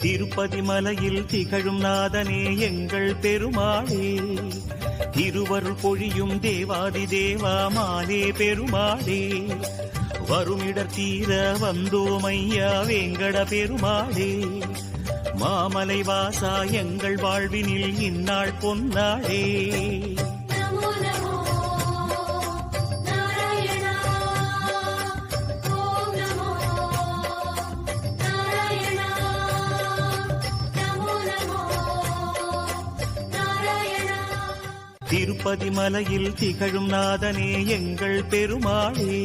திருப்பதி மலையில் திகழும் நாதனே எங்கள் பெருமாளே, திருவருள் பொழியும் தேவாதி தேவா மாலே பெருமாளே, வருமிடர் தீர வந்தோமையா வேங்கட பெருமாளே, மாமலை வாசா எங்கள் வாழ்வினில் இந்நாள் பொன்னாளே. திருப்பதி மலையில் திகழும் நாதனே எங்கள் பெருமாளே,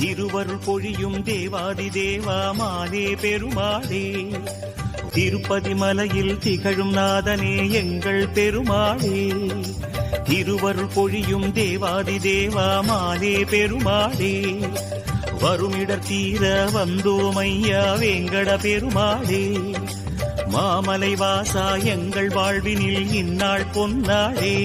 திருவருள் பொழியும் தேவாதி தேவா மாலே பெருமாளே, திருப்பதி மலையில் திகழும் நாதனே எங்கள் பெருமாளே, திருவருள் பொழியும் தேவாதி தேவா மாலே பெருமாளே, வருமிடர் தீர வந்தோமையா வேங்கட பெருமாளே, மாமலை வாசா எங்கள் வாழ்வினில் இந்நாள் பொன்னாளே.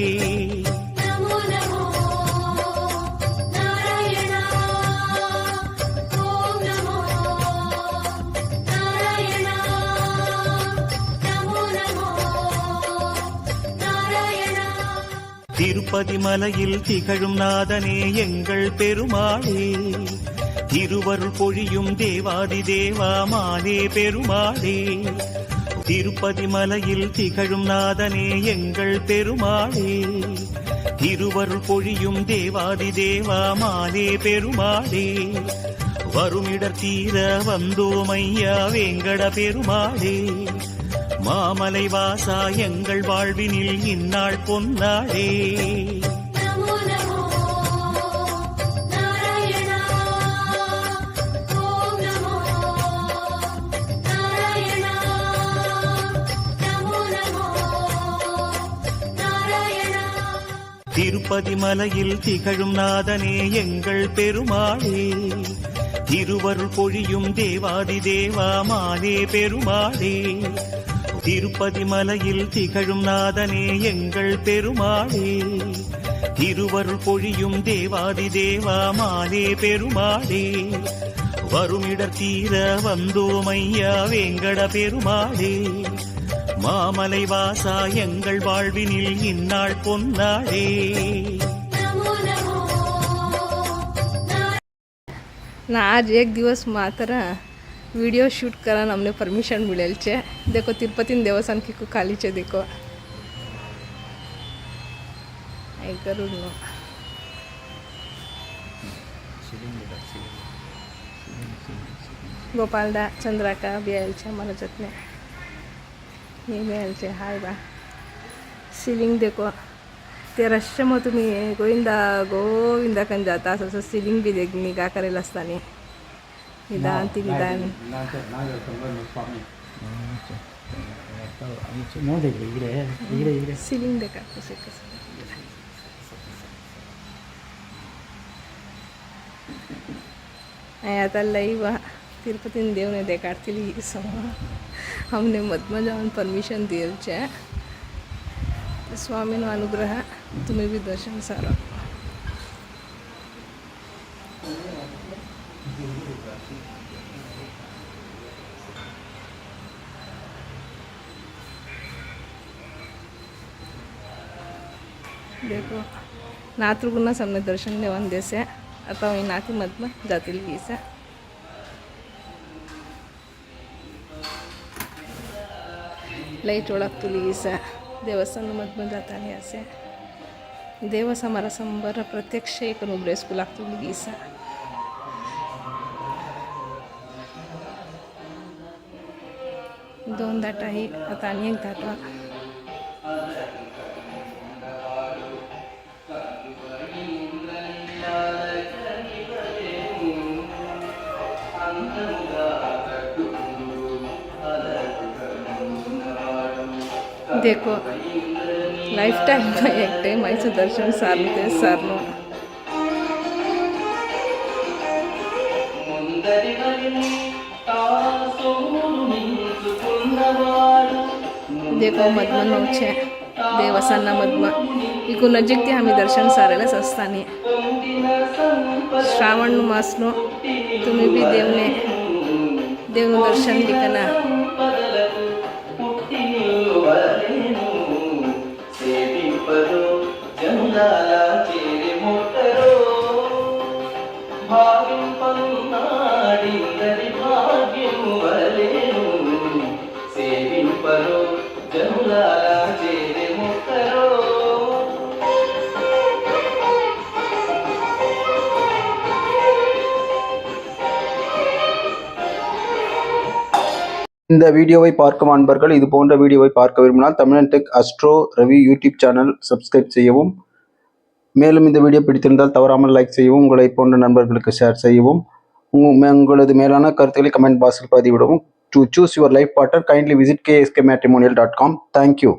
திருப்பதி மலையில் திகழும் நாதனே எங்கள் பெருமாளே, திருவருள் பொழியும் தேவாதி தேவா மாலே பெருமாளே, திருப்பதி மலையில் திகழும் நாதனே எங்கள் பெருமாளே, திருவருள் பொழியும் தேவாதி தேவா மாலே பெருமாளே, வருமிடர் தீர வந்தோமையா வேங்கட பெருமாளே, மாமலை வாசா எங்கள் வாழ்வினில் இந்நாள் பொன்னாளே. திருப்பதி மலையில் திகழும் நாதனே எங்கள் பெருமாளே, திருவருள் பொழியும் தேவாதி தேவா மாலே பெருமாளே, திருப்பதி மலையில் திகழும் நாதனே எங்கள் பெருமாளே, திருவருள் பொழியும் தேவாதி தேவா மாலே பெருமாளே, வருமிடர் தீர வந்தோமையா வேங்கட பெருமாளே, மாமலை வாசா எங்கள் வாழ்வினில் இந்நாள் பொன்னாளே. ना आज एक दिवस मात्र वीडियो शूट करा हमने परमिशन मिलेल छे. देखो तिरुपति देवस्थान की खाली छे. देखो गरुड़ नो गोपालदा चंद्राका भी आयल छे. हमारा जतने ये भी आयल छे. हाय बा सीलिंग देखो ते रश्य मग तुम्ही गोविंदा गोविंदा कन जाता असं सीलिंग बी देख निगा करेल असताना निदान ती निदान सीलिंग देखा कसे कसे आता लाइव तिरुपति देव ने देखाड़ती हमने मधमा जावन परमिशन दिएल छे. स्वामी अनुग्रह तुम्हें भी दर्शन सारा. देखो नातृगुना सामने दर्शन देवन देसे अथवा वही नाती मधमा जाती गीसे. लाइट ओळख तुली गीसे देवस्थान मधमा जाता नहीं असे देवस हमारा संबर प्रत्यक्ष एक उबरे स्कूल लागतो गीसा. दोन दाटा ही आता आणि एक दाटा देखो लाइफ टाइम में एक टाइम ऐसे दर्शन सारते सारनो. देखो मधमा नौचे देवस्थान मधमा इको नजीक थी आम्ही दर्शन सारेलाच असताना श्रावण मासनो तुम्ही बी देवने दर्शन दिकना இந்த வீடியோவை பார்க்கும் அன்பர்கள் இது போன்ற வீடியோவை பார்க்க விரும்பினால் தமிழன் tech astro Ravi YouTube channel subscribe செய்யவும். மேலும் இந்த வீடியோ பிடித்திருந்தால் தவறாமல் லைக் செய்யவும், உங்களை போன்ற நண்பர்களுக்கு ஷேர் செய்யவும், உங்களது மேலான கருத்துக்களை கமெண்ட் பாக்ஸில் பதிவிடவும். To choose your life partner, kindly visit kskmatrimonial.com. Thank you.